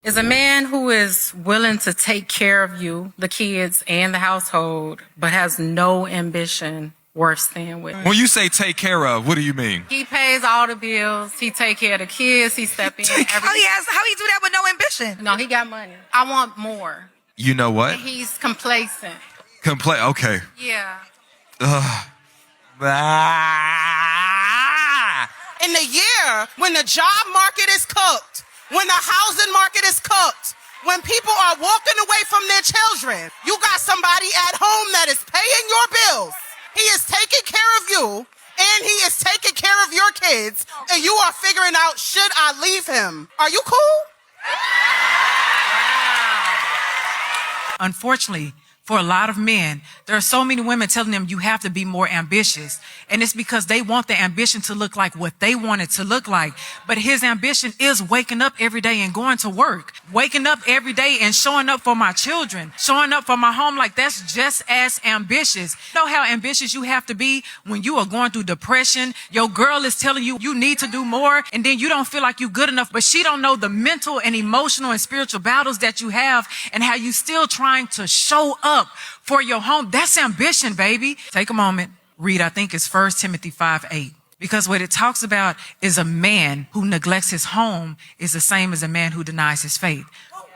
Is a man who is willing to take care of you, the kids, and the household, but has no ambition worth staying with. When you say take care of, what do you mean? He pays all the bills. He take care of the kids. He step in. How he do that with no ambition? No, he got money. I want more. You know what? And he's complacent. Okay. Yeah. In the year when the job market is cooked, when the housing market is cooked, when people are walking away from their children, you got somebody at home that is paying your bills. He is taking care of you, and he is taking care of your kids, and you are figuring out, should I leave him? Are you cool? Unfortunately, for a lot of men, there are so many women telling them you have to be more ambitious. And it's because they want the ambition to look like what they want it to look like. But his ambition is waking up every day and going to work, waking up every day and showing up for my children, showing up for my home. Like, that's just as ambitious. You know how ambitious you have to be when you are going through depression. Your girl is telling you you need to do more, and then you don't feel like you're good enough, but she don't know the mental and emotional and spiritual battles that you have and how you still trying to show up for your home. That's ambition, baby. Take a moment, read, I think it's 1 Timothy 5:8. Because what it talks about is a man who neglects his home is the same as a man who denies his faith.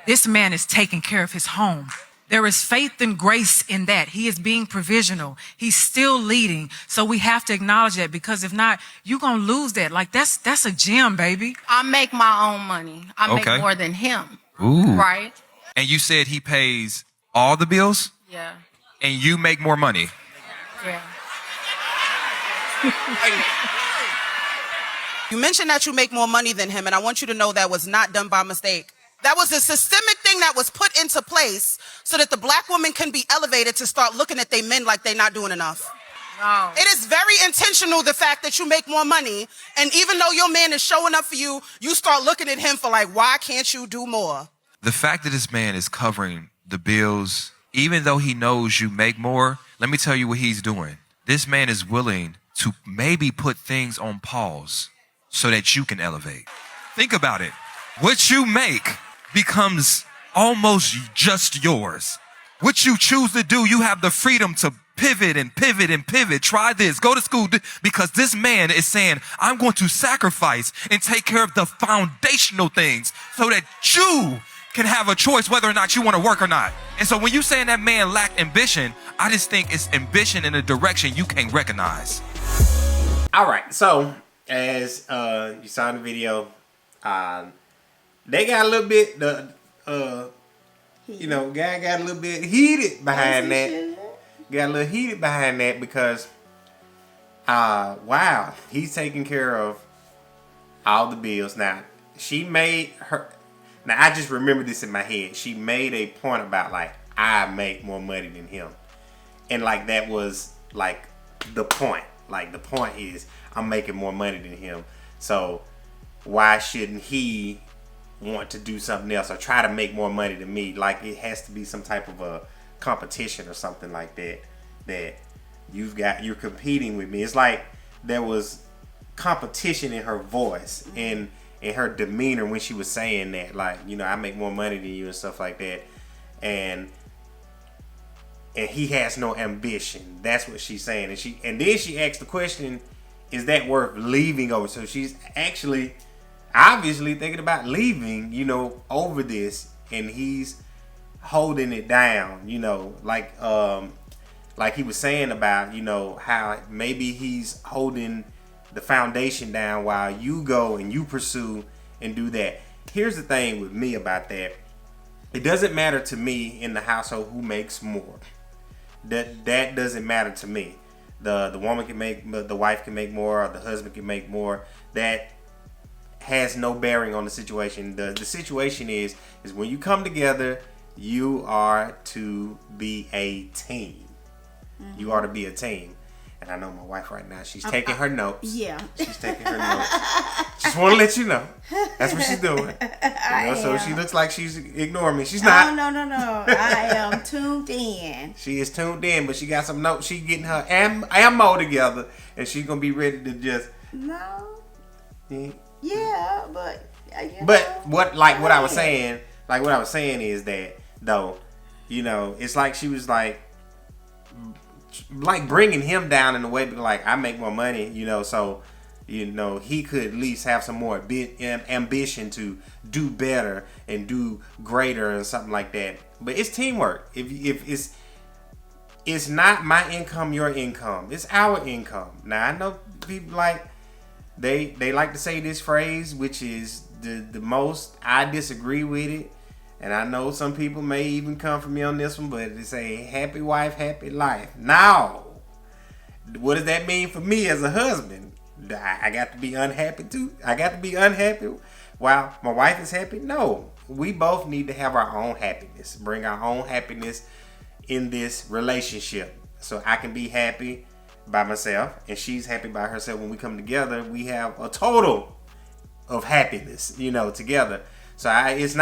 This man is taking care of his home. There is faith and grace in that. He is being provisional. He's still leading. So we have to acknowledge that, because if not, you're going to lose that. Like, that's a gem, baby. I make my own money. I make Okay. more than him. Ooh. Right? And you said he pays all the bills, Yeah. and you make more money. Yeah. You mentioned that you make more money than him, and I want you to know that was not done by mistake. That was a systemic thing that was put into place so that the black woman can be elevated to start looking at they men like they're not doing enough. No. It is very intentional, the fact that you make more money, and even though your man is showing up for you, you start looking at him for like, why can't you do more? The fact that this man is covering the bills, even though he knows you make more, let me tell you what he's doing. This man is willing to maybe put things on pause so that you can elevate. Think about it. What you make becomes almost just yours. What you choose to do, you have the freedom to pivot and pivot and pivot. Try this, go to school, because this man is saying, I'm going to sacrifice and take care of the foundational things so that you can have a choice whether or not you want to work or not. And so when you saying that man lacked ambition, I just think it's ambition in a direction you can't recognize. All right, so as you saw in the video, they got a little bit guy got a little bit heated behind that. Got a little heated behind that because wow, he's taking care of all the bills. Now I just remember this in my head. She made a point about like, I make more money than him. And like, that was like the point. Like, the point is, I'm making more money than him. So why shouldn't he want to do something else or try to make more money than me? Like, it has to be some type of a competition or something like that, that you're competing with me. It's like there was competition in her voice and in her demeanor when she was saying that, like, you know, I make more money than you and stuff like that, and he has no ambition. That's what she's saying. And then she asked the question, is that worth leaving over? So she's actually obviously thinking about leaving, you know, over this, and he's holding it down, you know, like he was saying about, you know, how maybe he's holding the foundation down while you go and you pursue and do that. Here's the thing with me about that. It doesn't matter to me in the household who makes more. That doesn't matter to me. The woman can make, the wife can make more, or the husband can make more. That has no bearing on the situation. The situation is when you come together, you are to be a team. Mm-hmm. You are to be a team. And I know my wife right now, she's taking her notes. Yeah. She's taking her notes. Just want to let you know. That's what she's doing. You know, so she looks like she's ignoring me. She's not. No. I am tuned in. She is tuned in, but she got some notes. She's getting her ammo together, and she's going to be ready to just... No. Yeah. Yeah, but... But what I was saying, like what I was saying is that though, it's like she was like bringing him down in a way, like I make more money, so he could at least have some more ambition to do better and do greater and something like that. But it's teamwork. If it's not my income, your income. It's our income. Now I know people like they like to say this phrase, which is the most. I disagree with it, and I know some people may even come for me on this one, but they say happy wife, happy life. Now, what does that mean for me as a husband? I got to be unhappy too. I got to be unhappy while my wife is happy. No, we both need to have our own happiness. Bring our own happiness in this relationship, so I can be happy by myself and she's happy by herself. When we come together, we have a total of happiness, together. So I'm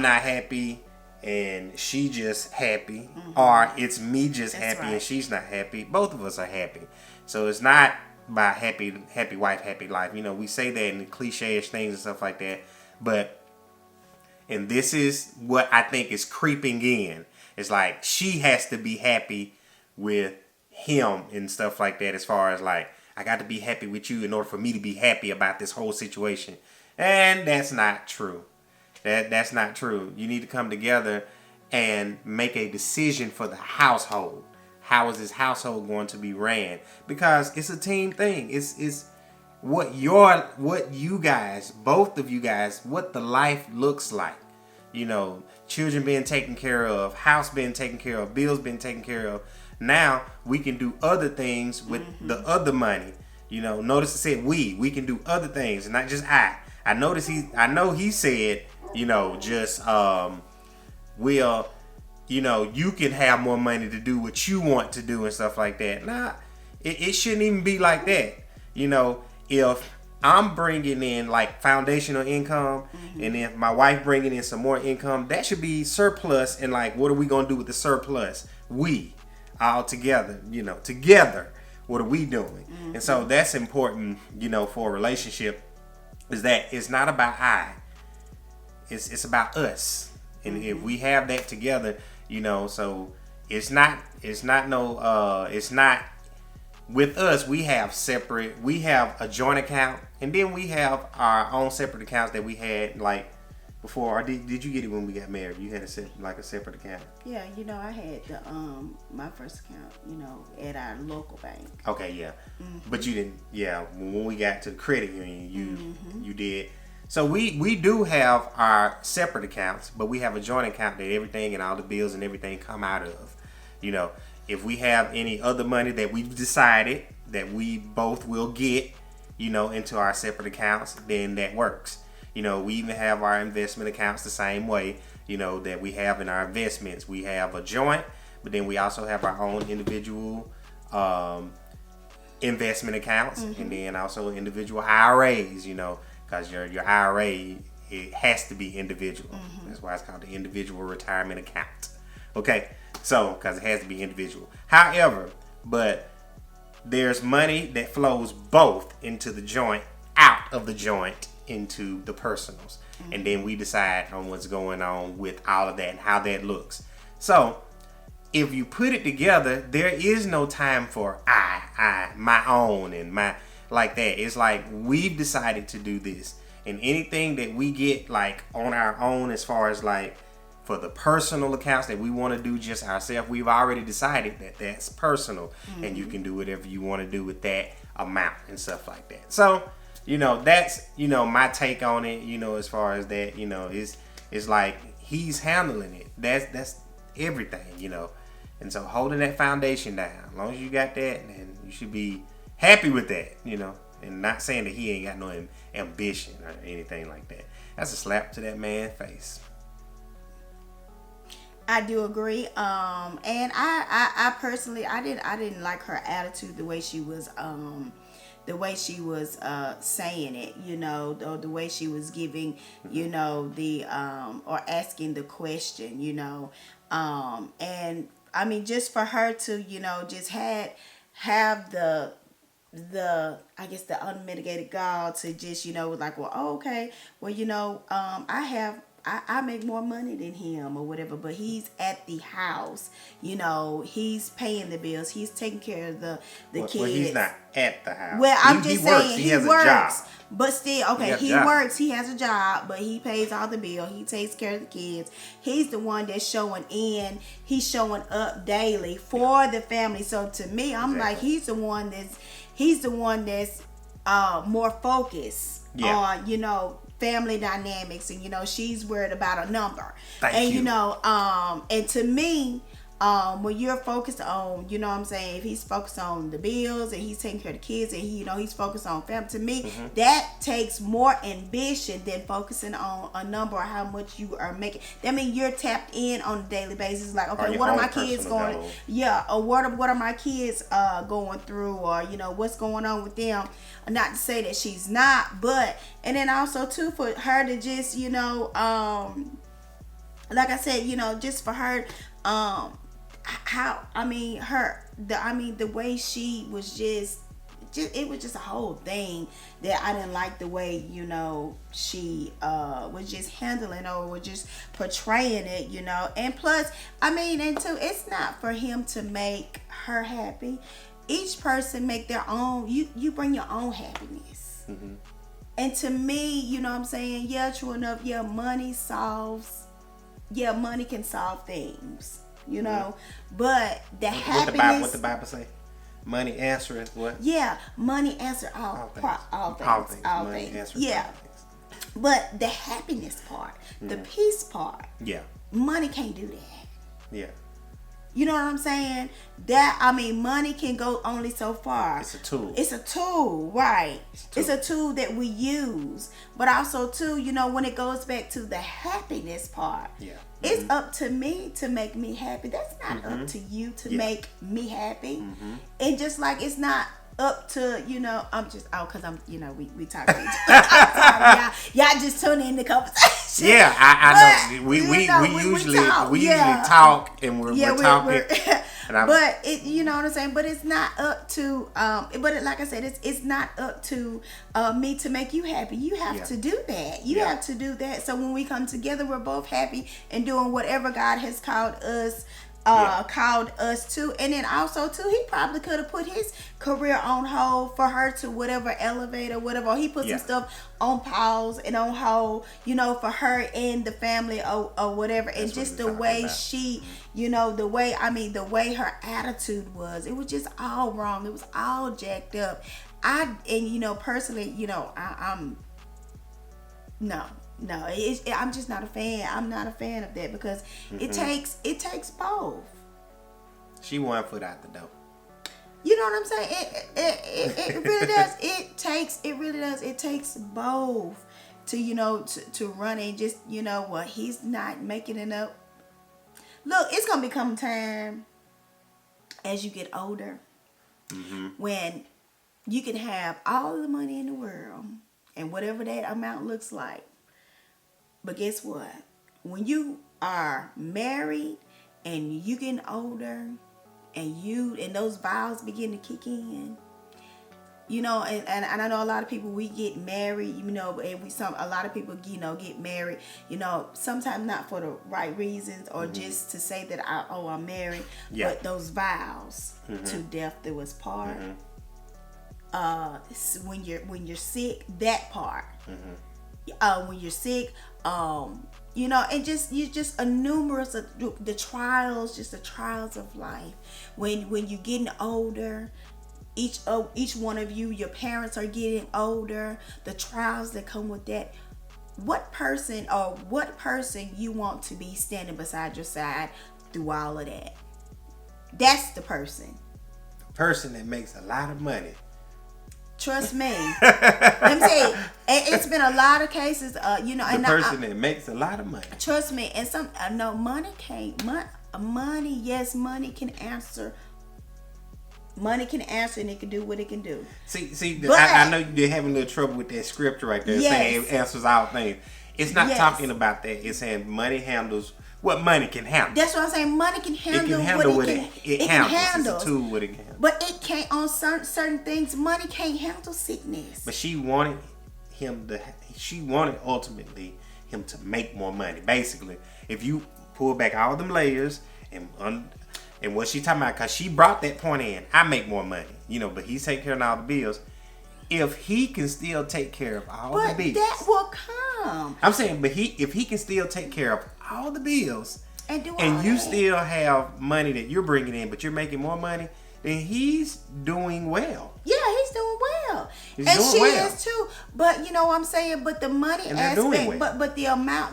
not happy and she just happy, or it's me just That's happy right. and she's not happy. Both of us are happy. So it's not about happy wife, happy life. We say that in the cliche-ish things and stuff like that, and this is what I think is creeping in. It's like she has to be happy with him and stuff like that, as far as like, I got to be happy with you in order for me to be happy about this whole situation. And that's not true. That's not true. You need to come together and make a decision for the household. How is this household going to be ran? Because it's a team thing. It's what you guys, both of you guys, what the life looks like. Children being taken care of, house being taken care of, bills being taken care of. Now we can do other things with the other money. Notice I said we can do other things, and not just I. I know he said, just you can have more money to do what you want to do and stuff like that. Nah, it shouldn't even be like that. If I'm bringing in like foundational income, and if my wife bringing in some more income, that should be surplus. And like, what are we gonna do with the surplus? We all together, together. What are we doing? And so that's important, for a relationship. Is that it's not about I. It's about us. And if we have that together, so it's not with us. We have a joint account, and then we have our own separate accounts that we had like before. Or did you get it when we got married? You had a separate account. Yeah, I had the my first account, at our local bank. Okay, yeah. But you didn't. Yeah, when we got to the credit union, you did. So we do have our separate accounts, but we have a joint account that everything and all the bills and everything come out of. If we have any other money that we've decided that we both will get, into our separate accounts, then that works. We even have our investment accounts the same way, that we have in our investments. We have a joint, but then we also have our own individual investment accounts, and then also individual IRAs, because your IRA, it has to be individual. That's why it's called the individual retirement account. Okay, so because it has to be individual. However, but there's money that flows both into the joint, out of the joint, into the personals. And then we decide on what's going on with all of that and how that looks. So if you put it together, there is no time for I, my own, and my, like that. It's like we've decided to do this, and anything that we get like on our own, as far as like for the personal accounts that we want to do just ourselves, we've already decided that that's personal, and you can do whatever you want to do with that amount and stuff like that. So that's my take on it. As far as that, it's like he's handling it. That's everything. And so holding that foundation down, as long as you got that, then you should be happy with that, and not saying that he ain't got no ambition or anything like that. That's a slap to that man's face. I do agree. And I personally, I didn't like her attitude, the way she was saying it, the way she was giving, the or asking the question, and I mean, just for her to, just have the I guess the unmitigated gall to just, like, well, oh, okay, well, I make more money than him or whatever, but he's at the house, he's paying the bills, he's taking care of the kids. Well, he's not at the house. Well, I'm just saying he has works, a job. but still, okay, he works, he has a job, but he pays all the bill, he takes care of the kids. He's the one that's showing in, he's showing up daily for the family. So to me, I'm like, he's the one that's more focused on, family dynamics, and she's worried about a number. Thank you. And to me, when you're focused on, what I'm saying, if he's focused on the bills and he's taking care of the kids and he's focused on family, to me, that takes more ambition than focusing on a number or how much you are making. That means you're tapped in on a daily basis. Like, okay, what are my kids going? Goal. Yeah, or what are my kids going through, or what's going on with them. Not to say that she's not, but and then also too for her to just like I said, just for her the way she was just it was just a whole thing that I didn't like the way she was just handling or was just portraying it, and plus and two, it's not for him to make her happy. Each person make their own, you bring your own happiness. And to me, what I'm saying, yeah, true enough, money can solve things, but the happiness. What the Bible say? Money answers what? Yeah, money answers all things. Yeah, but the happiness part, the peace part, money can't do that. Yeah. You know what I'm saying? Money can go only so far. It's a tool. It's a tool, right? It's a tool that we use. But also, too, when it goes back to the happiness part, it's up to me to make me happy. That's not up to you to make me happy. And just like it's not up to, I'm just, because I'm, we talking. Y'all just tune in the conversation. Yeah, I know. We usually talk and we're talking. But it, you know what I'm saying. But it's not up to. Like I said, it's not up to me to make you happy. You have to do that. You have to do that. So when we come together, we're both happy and doing whatever God has called us. Called us to. And then also too, he probably could have put his career on hold for her to whatever elevate or whatever. He put some stuff on pause and on hold, for her and the family or whatever. And That's just the way she, the way her attitude was, it was just all wrong. It was all jacked up. Personally, I'm no, I'm just not a fan. I'm not a fan of that because it takes both. She 1 foot out the door. You know what I'm saying? It really does. It really does. It takes both to to run and just he's not making enough. Look, it's gonna become time as you get older when you can have all the money in the world and whatever that amount looks like. But guess what? When you are married and you getting older and those vows begin to kick in, and I know a lot of people, we get married, and a lot of people, get married, sometimes not for the right reasons or just to say that I'm married, but those vows to death do us part. When you're sick, that part. When you're sick, and just a numerous of the trials, just the trials of life. When you're getting older, each one of you, your parents are getting older, the trials that come with that. What person you want to be standing beside your side through all of that? That's the person. The person that makes a lot of money. Trust me. Let me tell you, it's been a lot of cases, the person that makes a lot of money. Trust me, and money can't. Money, yes, money can answer. Money can answer, and it can do what it can do. I know you're having a little trouble with that scripture right there, saying it answers all things. It's not talking about that. It's saying money handles what money can handle. That's what I'm saying. Money can handle, It can handle what what it handles. handles. It's a tool what it can handle. But it can't, on certain things, money can't handle sickness. But she wanted ultimately him to make more money. Basically, if you pull back all them layers and what she talking about, because she brought that point in, I make more money, but he's taking care of all the bills. If he can still take care of all the bills, that will come. I'm saying, but if he can still take care of all the bills, and you still have money that you're bringing in, but you're making more money, then he's doing well. Yeah, he's doing well. He's and doing she well. is too. But you know what I'm saying? But the money And they're doing aspect, well. but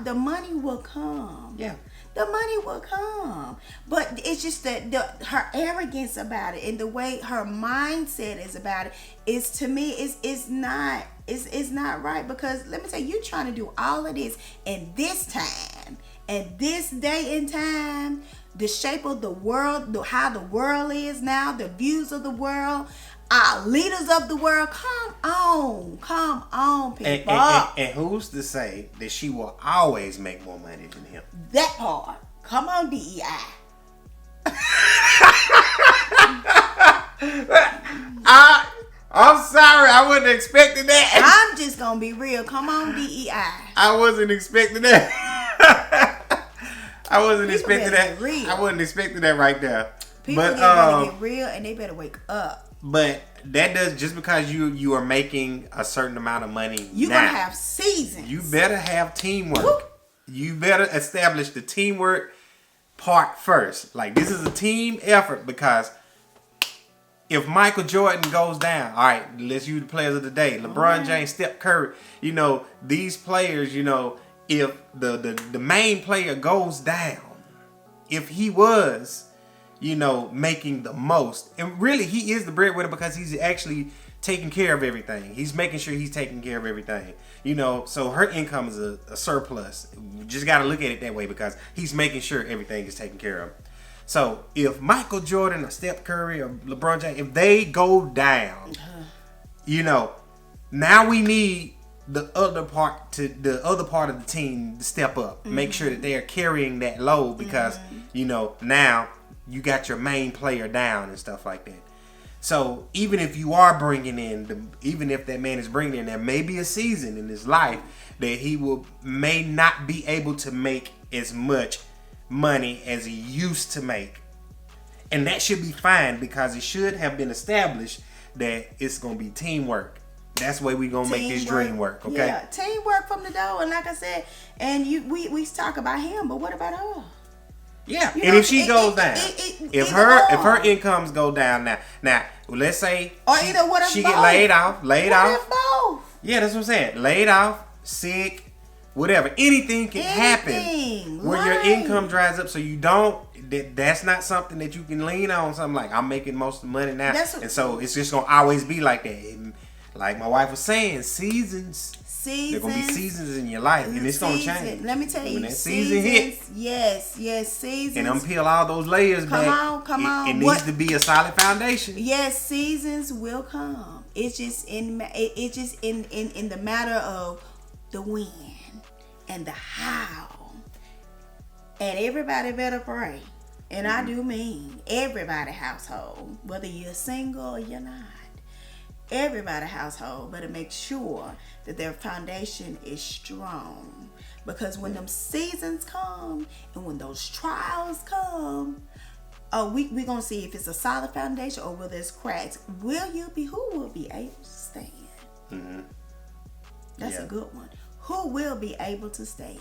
the money will come. Yeah. The money will come. But it's just her arrogance about it and the way her mindset is about it is, to me, is not right. Because let me tell you, you're trying to do all of this in this time and this day and time, the shape of the world, how the world is now, the views of the world, our leaders of the world. Come on, people. And who's to say that she will always make more money than him? That part. Come on, DEI. I'm sorry, I wasn't expecting that. I'm just gonna be real. Come on, DEI. I wasn't expecting that. I wasn't People expecting better that. get real. I wasn't expecting that right there. People But better get real and they better wake up. but that does, just because you are making a certain amount of money, You're gonna have seasons. You better have teamwork. Woo. You better establish the teamwork part first. Like, this is a team effort, because if Michael Jordan goes down, all right, let's use the players of the day. LeBron James, Steph Curry, these players, if the main player goes down, if he was, making the most, and really he is the breadwinner because he's actually taking care of everything. He's making sure he's taking care of everything. So her income is a surplus. You just got to look at it that way, because he's making sure everything is taken care of. So if Michael Jordan or Steph Curry or LeBron James, if they go down, now we need the other part of the team to step up, make sure that they are carrying that load, because now you got your main player down and stuff like that. So even if you are bringing in, even if that man is bringing in, there may be a season in his life that he may not be able to make as much money as he used to make. And that should be fine, because it should have been established that it's going to be teamwork. That's the way we're going to make this dream work, okay? Yeah, teamwork from the door. And like I said, and we talk about him, but what about her? Yeah, and if she goes down, if her incomes go down now, let's say she get laid off. Both? Yeah, that's what I'm saying. Laid off, sick, whatever. Anything can happen where your income dries up, so you don't. That's not something that you can lean on. Something like, I'm making most of the money now, and so it's just gonna always be like that. And like my wife was saying, seasons. There gonna be seasons in your life, and it's gonna change. Let me tell you, when that season hit, yes, seasons. and unpeel all those layers back. Come on. It needs to be a solid foundation. Yes, seasons will come. It's just in the matter of the when and the how. And everybody better pray. And I do mean everybody household, whether you're single or you're not. Everybody household better make sure that their foundation is strong, because when them seasons come and when those trials come, we're gonna see if it's a solid foundation or whether it's cracks. Who will be able to stand? That's a good one. Who will be able to stand?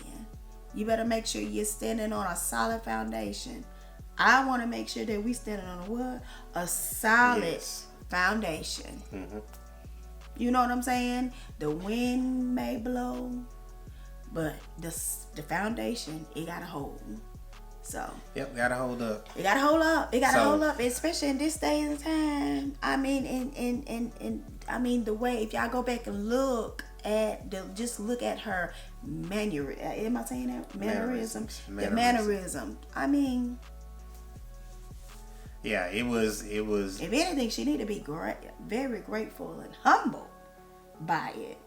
You better make sure you're standing on a solid foundation. I want to make sure that we standing on a solid foundation. You know what I'm saying? The wind may blow, but the foundation, it gotta hold. So gotta hold up. It gotta hold up. It gotta hold up, especially in this day and time. I mean, in the way, if y'all go back and look at look at her mannerism. Am I saying that? Mannerism. The mannerism. I mean. Yeah, it was. If anything, she need to be very grateful and humble by it.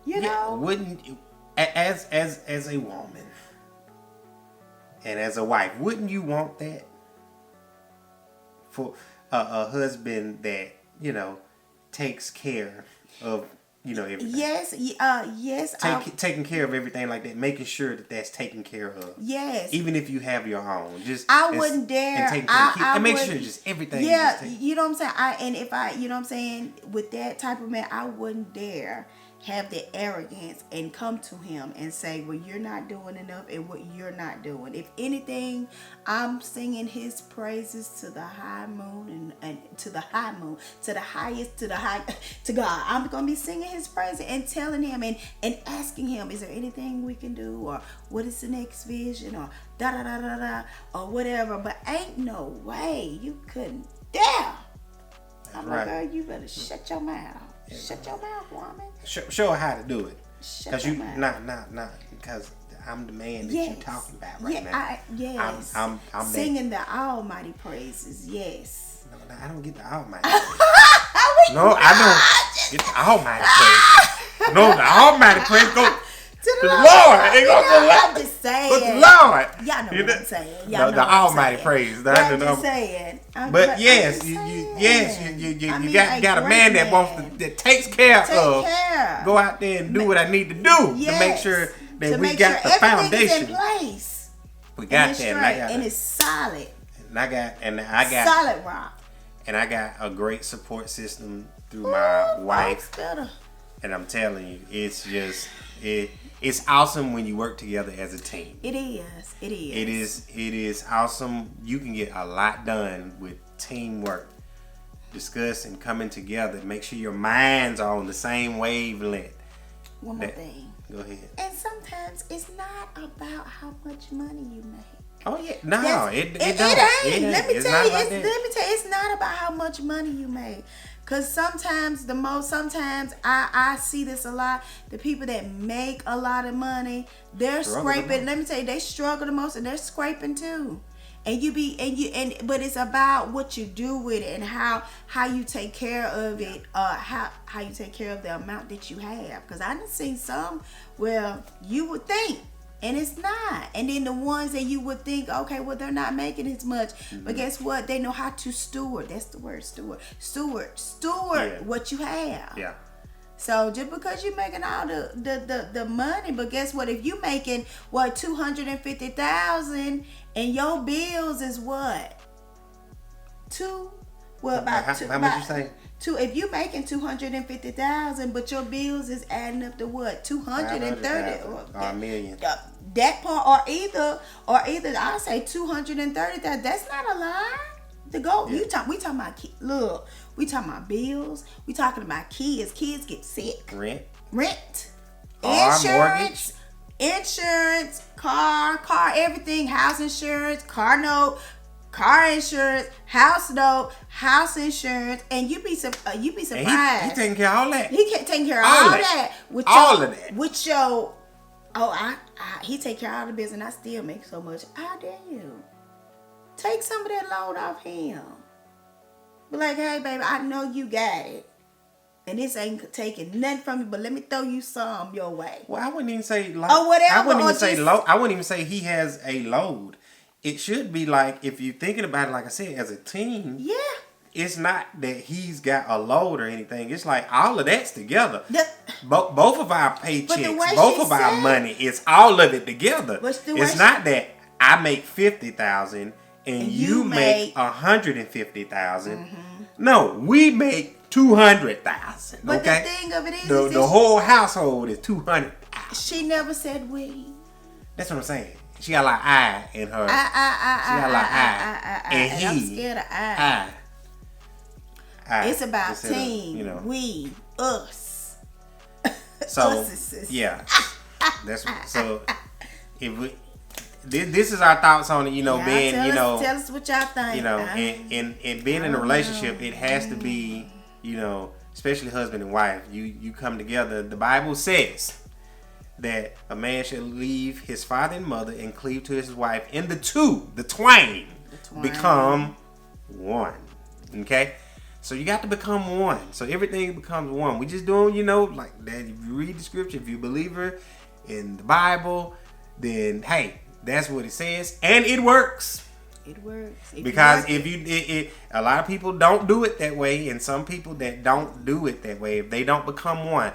You know, wouldn't you, as a woman, And as a wife, wouldn't you want that for a husband that, takes care of, everything? Yes, yes. Taking care of everything like that, making sure that that's taken care of. Yes. Even if you have your own, I wouldn't dare. And taking care of kids, and make wouldn't- sure just everything. Yeah, is taken. you know what I'm saying. You know what I'm saying. With that type of man, I wouldn't dare have the arrogance and come to him and say, well, you're not doing enough and what you're not doing. If anything, I'm singing his praises to the high moon and to the high moon, to the highest, to God. I'm going to be singing his praises and telling him and asking him, is there anything we can do, or what is the next vision, or da-da-da-da-da, or whatever. But ain't no way you couldn't dare. I'm like, girl, you better shut your mouth. Shut your mouth, woman. Show her how to do it. Shut your mouth. Not because I'm the man that Yes. you're talking about right now. Yes. I'm singing the almighty praises. Yes. No, I don't get the almighty praise. No, I don't get the almighty praise. No, the almighty praise goes To the Lord. It goes to the Lord. I'm just saying. But the Lord. Y'all know what I'm saying. Y'all know The what I'm almighty saying. praise. But I'm just saying. But yes, I'm you just saying. you got a man that wants to, that takes care of. Care. Go out there and do what I need to do to make sure that we got the foundation. In place. We got that, and it's solid. And I got solid rock. And I got a great support system through my wife. Better. And I'm telling you, it's just it's awesome when you work together as a team. It is. It is awesome. You can get a lot done with teamwork. Discuss and coming together. Make sure your minds are on the same wavelength. One more thing. Go ahead. And sometimes it's not about how much money you make. Oh yeah, no, it don't. It ain't. Let me It's tell you, not about that. it's not about how much money you make. Cause sometimes I see this a lot. The people that make a lot of money, they're scraping. Let me tell you, they struggle the most, and they're scraping too. But it's about what you do with it and how you take care of it, how you take care of the amount that you have. Cause I done seen some where you would think, and it's not. And then the ones that you would think, okay, well, they're not making as much. Mm-hmm. But guess what? They know how to steward. That's the word, steward. Steward what you have. Yeah. So just because you're making all the money, but guess what? If you making $250,000 and your bills is what? How much you say? If you making $250,000, but your bills is adding up to what? $230,000 or $1 million. That part, or either I say $230,000. That's not a lie. The goal. Yeah. We talking about look. We talking about bills. We talking about kids. Kids get sick. Rent. Insurance. Insurance. Car. Everything. House insurance. Car note. Car insurance, house note, house insurance, and you be surprised. He taking care of all that. He can't take care of all that. With your, he take care of all the business, and I still make so much. How dare you? Take some of that load off him. Be like, hey, baby, I know you got it, and this ain't taking nothing from you, but let me throw you some your way. Well, I wouldn't even say load. Or whatever. I wouldn't even say load. I wouldn't even say he has a load. It should be like, if you're thinking about it, like I said, as a team. Yeah. It's not that he's got a load or anything. It's like all of that's together. Both of our paychecks, both of our money, it's all of it together. It's not that I make $50,000 and you make $150,000. Mm-hmm. No, we make $200,000. But okay? The thing of it is, the whole household is $200,000. She never said we. That's what I'm saying. She got like I in her. She got like I. And he. I'm scared of I. It's about team. We. Us. So yeah. That's so. If we, this is our thoughts on it. Being tell us what y'all think. And being in a relationship, it has to be especially husband and wife. You come together. The Bible says that a man shall leave his father and mother and cleave to his wife, and the twain become one. Okay? So you got to become one. So everything becomes one. We just doing, like that. If you read the scripture, if you're a believer in the Bible, then hey, That's what it says, and it works. It works. Because if you, a lot of people don't do it that way, and some people that don't do it that way, if they don't become one,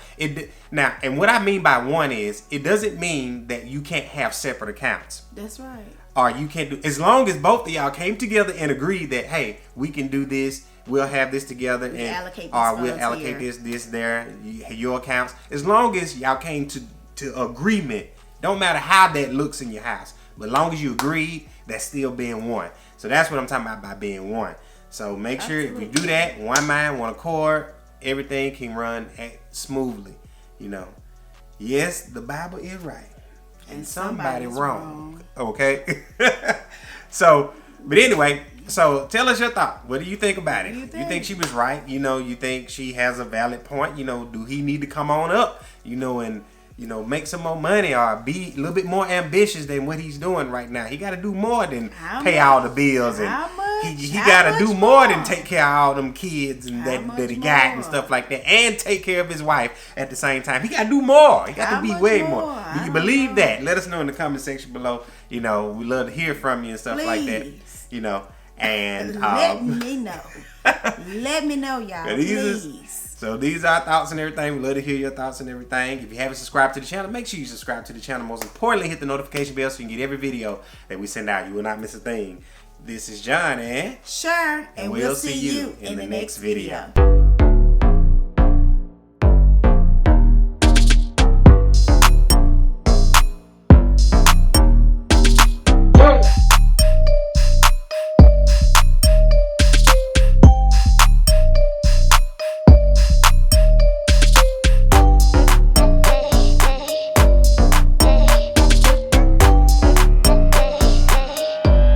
now, and what I mean by one is, it doesn't mean that you can't have separate accounts. That's right. Or you can't do, as long as both of y'all came together and agreed that, hey, we can do this, we'll have this together, We'll and allocate this or we'll funds allocate here. this there, your accounts. As long as y'all came to agreement, don't matter how that looks in your house, but as long as you agreed, that's still being one. So that's what I'm talking about by being one. So make sure if you do that, one mind, one accord, everything can run smoothly. You know, yes, the Bible is right, and somebody wrong. Okay. So, but anyway, so tell us your thought. What do you think about it? You think she was right? You know, you think she has a valid point? You know, do he need to come on up? You know, and make some more money or be a little bit more ambitious than what he's doing right now. He got to do more than pay all the bills, and he got to do more than take care of all them kids and that he got and stuff like that, and take care of his wife at the same time. He got to do more. He got to be way more. Do you believe that? Let us know in the comment section below. You know, we love to hear from you and stuff like that. You know, and let me know. Let me know, y'all. Please. So these are our thoughts and everything. We love to hear your thoughts and everything. If you haven't subscribed to the channel, make sure you subscribe to the channel. Most importantly, hit the notification bell so you can get every video that we send out. You will not miss a thing. This is John and Shir, and we'll see you in the next video.